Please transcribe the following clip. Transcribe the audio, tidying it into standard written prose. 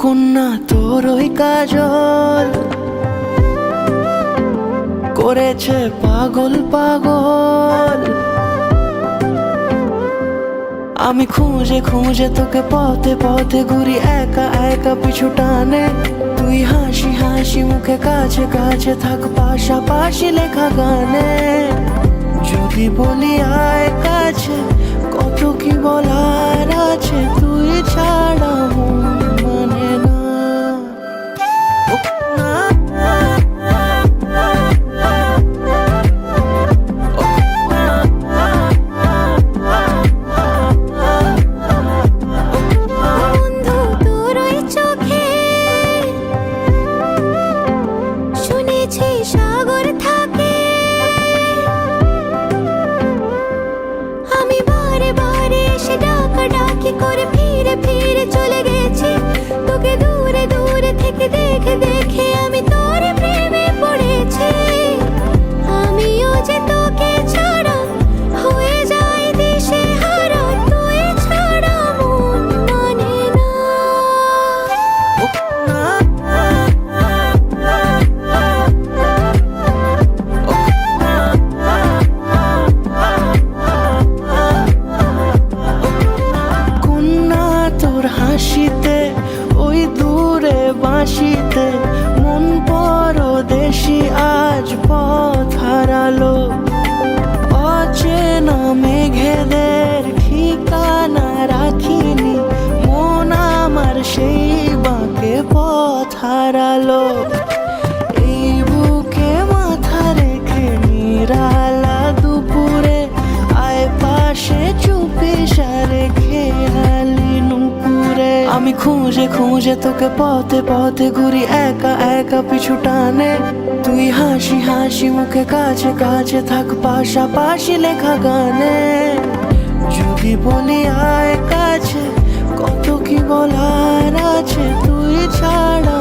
কন্যা তোর ওই কাজল করেছে পাগল পাগল। আমি খুঁজে খুঁজে তোকে পথে পথে ঘুরি একা একা পিছু টানে। তুই হাসি হাসি মুখে কাছে কাছে থাক পাশাপাশি লেখা গানে। যদি বলি আয় কাছে কত কি বলার আছে, তুই ছাড়া মন মানে না। সাগর থাকে, আমি বারে বারে এসে ডাকা ডাকি করে ফিরে ফিরে চলে গেছি। তোকে দূরে দূরে থেকে দেখে দেখে আমি তোর প্রেমে পড়েছি। আমিও যে তোকে ছাড়া হয়ে যাই দিশে হারা, তুই ছাড়া মন মানে না। হাসিতে ওই দূরে বাঁশিতে মন পরদেশি আজ পথ হারালো। অচেনা মেঘেদের ঠিকানা রাখিনি, মন আমার সেই বাঁকে পথ হারালো। এই বুকে মাথা রেখে নিরালা দুপুরে আয় পাশে চুপি সারে খেয়ালি নুপুরে। আমি খুঁজে খুঁজে তোকে পথে পথে ঘুরি একা একা পিছু টানে। তুই হাসি হাসি মুখে কাছে কাছে থাক পাশাপাশি লেখা গানে। যদি বলি আয় কাছে কত কি বলার আছে, তুই ছাড়া